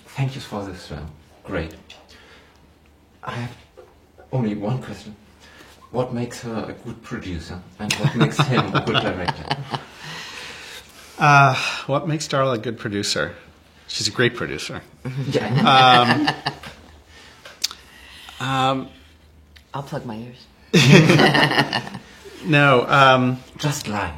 Thank you for this film. Great. I have only one question. What makes her a good producer, and what makes him a good director? What makes Darla a good producer? She's a great producer. I'll plug my ears. No. Just lie.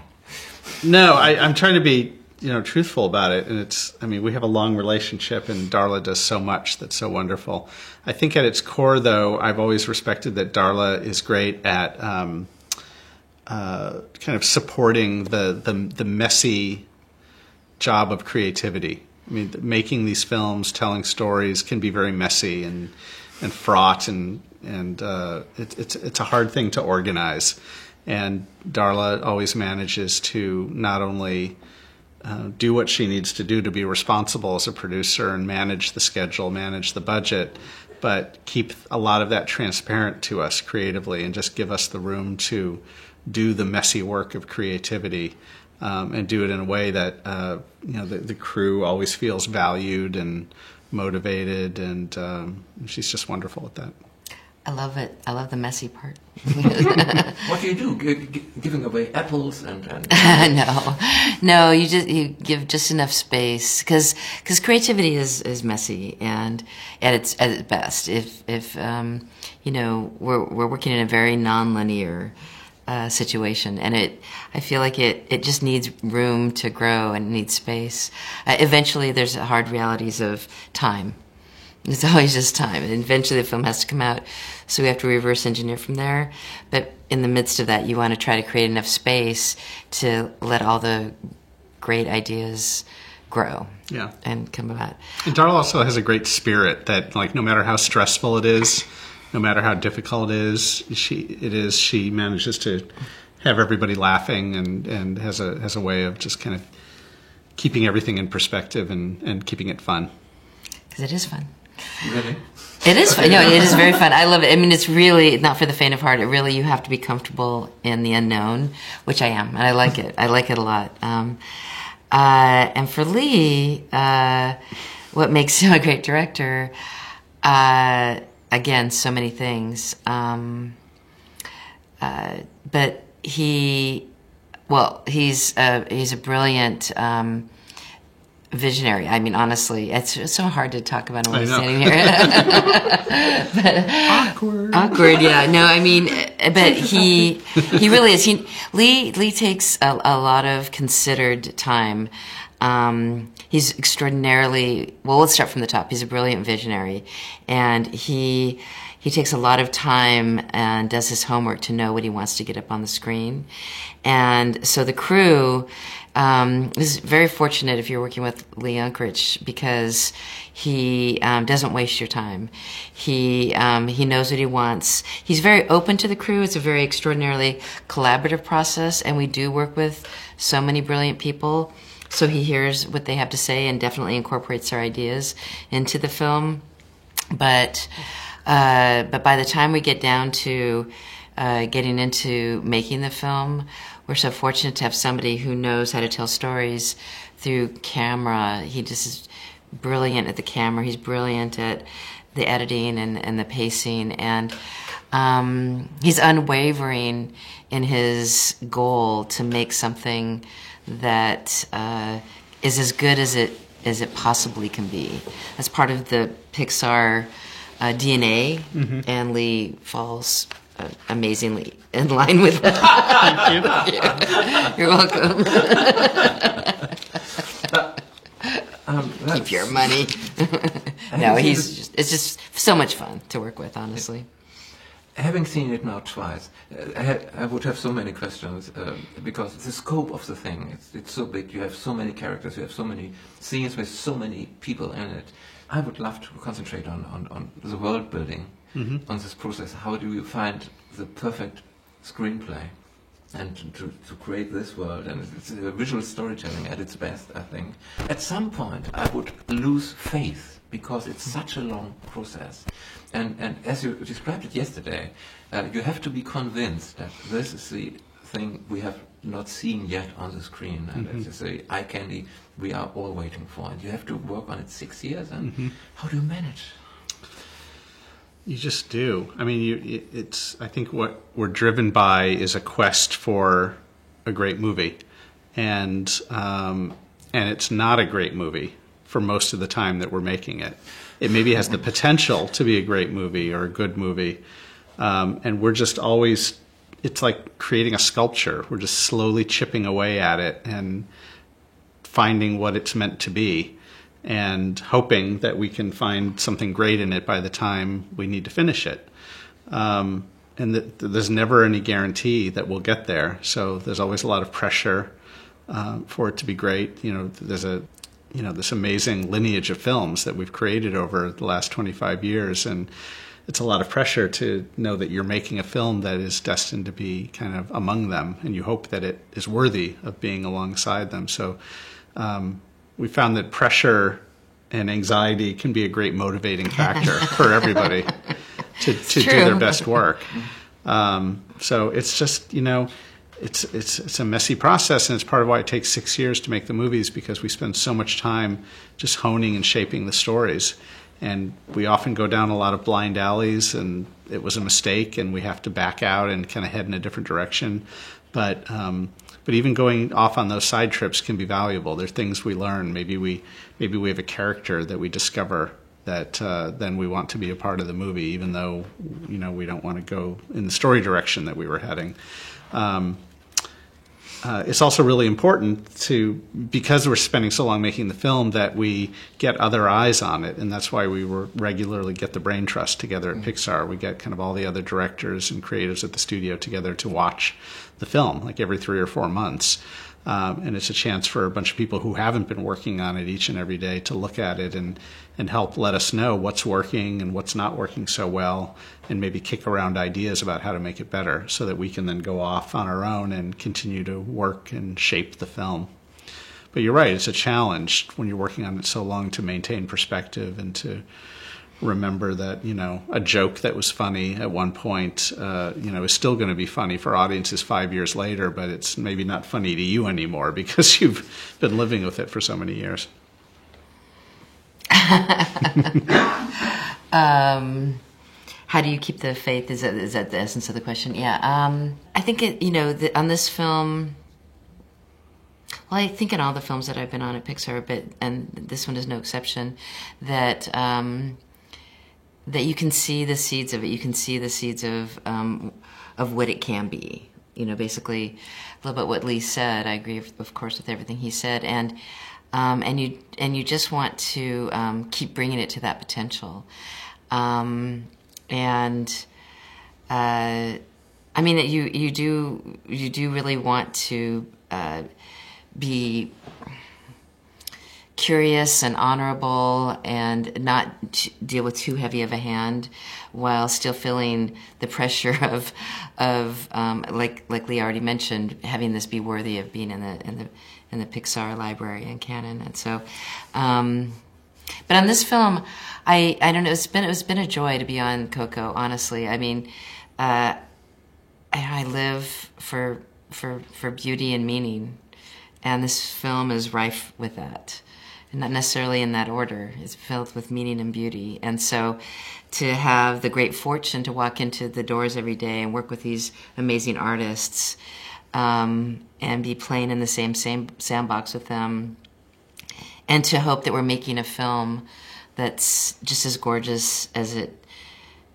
No, I'm trying to be, truthful about it. And we have a long relationship, and Darla does so much that's so wonderful. I think at its core, though, I've always respected that Darla is great at kind of supporting the messy job of creativity. Making these films, telling stories can be very messy and fraught, and it's a hard thing to organize. And Darla always manages to not only do what she needs to do to be responsible as a producer and manage the schedule, manage the budget, but keep a lot of that transparent to us creatively and just give us the room to do the messy work of creativity, and do it in a way that the crew always feels valued and motivated, and she's just wonderful at that. I love it. I love the messy part. What do you do? Giving away apples and No. You give just enough space, because creativity is messy and at its best. If we're working in a very non-linear situation, and I feel like it just needs room to grow and needs space. Eventually, there's hard realities of time. It's always just time, and eventually the film has to come out, so we have to reverse engineer from there. But in the midst of that, you want to try to create enough space to let all the great ideas grow, and come about. And Darla also has a great spirit that, no matter how stressful it is, no matter how difficult it is, she manages to have everybody laughing, and has a way of just kind of keeping everything in perspective and keeping it fun. Because it is fun. Really? It is fun. No, it is very fun. I love it. It's really not for the faint of heart. You have to be comfortable in the unknown, which I am, and I like it. I like it a lot. And for Lee, what makes him a great director? Again, so many things. But he's a brilliant visionary. Honestly, it's so hard to talk about him standing here. But, awkward. Yeah. No, but he really is. Lee takes a lot of considered time. He's extraordinarily, let's start from the top. He's a brilliant visionary, and he takes a lot of time and does his homework to know what he wants to get up on the screen. And so the crew is very fortunate if you're working with Lee Unkrich, because he doesn't waste your time. He knows what he wants. He's very open to the crew. It's a very extraordinarily collaborative process, and we do work with so many brilliant people. So he hears what they have to say and definitely incorporates their ideas into the film. But by the time we get down to getting into making the film, we're so fortunate to have somebody who knows how to tell stories through camera. He just is brilliant at the camera. He's brilliant at the editing and the pacing, and he's unwavering in his goal to make something that is as good as it possibly can be. That's part of the Pixar DNA, and Lee falls amazingly in line with that. Thank you. You're welcome. Keep your money. No, it's just so much fun to work with, honestly. Having seen it now twice, I would have so many questions, because the scope of the thing, it's so big. You have so many characters, you have so many scenes with so many people in it. I would love to concentrate on the world building, on this process. How do you find the perfect screenplay and to create this world? And it's a visual storytelling at its best, I think. At some point, I would lose faith, because it's such a long process. And as you described it yesterday, you have to be convinced that this is the thing we have not seen yet on the screen. And it's a eye candy we are all waiting for. And you have to work on it 6 years. And how do you manage? You just do. I mean, I think what we're driven by is a quest for a great movie, and it's not a great movie for most of the time that we're making it. It maybe has the potential to be a great movie or a good movie, and we're just always. It's like creating a sculpture. We're just slowly chipping away at it and finding what it's meant to be, and hoping that we can find something great in it by the time we need to finish it. And that there's never any guarantee that we'll get there. So there's always a lot of pressure for it to be great. There's this amazing lineage of films that we've created over the last 25 years, and it's a lot of pressure to know that you're making a film that is destined to be kind of among them, and you hope that it is worthy of being alongside them. So we found that pressure and anxiety can be a great motivating factor for everybody to do their best work. So it's just, it's a messy process, and it's part of why it takes 6 years to make the movies, because we spend so much time just honing and shaping the stories. And we often go down a lot of blind alleys, and it was a mistake, and we have to back out and kind of head in a different direction. But even going off on those side trips can be valuable. There's things we learn. Maybe we have a character that we discover that then we want to be a part of the movie, even though we don't want to go in the story direction that we were heading. It's also really important because we're spending so long making the film, that we get other eyes on it, and that's why we regularly get the brain trust together at Pixar. We get kind of all the other directors and creatives at the studio together to watch the film, like every 3 or 4 months. And it's a chance for a bunch of people who haven't been working on it each and every day to look at it and help let us know what's working and what's not working so well, and maybe kick around ideas about how to make it better, so that we can then go off on our own and continue to work and shape the film. But you're right, it's a challenge when you're working on it so long to maintain perspective and to remember that, a joke that was funny at one point, is still going to be funny for audiences 5 years later, but it's maybe not funny to you anymore because you've been living with it for so many years. How do you keep the faith? Is that the essence of the question? Yeah. I think on this film, well, I think in all the films that I've been on at Pixar, and this one is no exception, that you can see the seeds of it. You can see the seeds of what it can be. Basically, a little bit what Lee said. I agree, of course, with everything he said, and you just want to keep bringing it to that potential. That you do really want to be curious and honorable, and not deal with too heavy of a hand, while still feeling the pressure of like Lee already mentioned, having this be worthy of being in the Pixar library and canon. And so, but on this film, I don't know. It's been a joy to be on Coco. Honestly, I mean, I live for beauty and meaning, and this film is rife with that. And not necessarily in that order. It's filled with meaning and beauty. And so to have the great fortune to walk into the doors every day and work with these amazing artists, and be playing in the same sandbox with them, and to hope that we're making a film that's just as gorgeous as it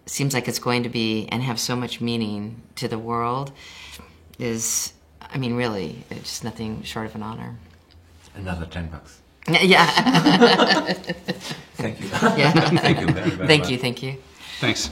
seems like it's going to be, and have so much meaning to the world, is, really, it's just nothing short of an honor. Another $10. Yeah. Thank you. Yeah. Thank you very much. Thank you. Thanks.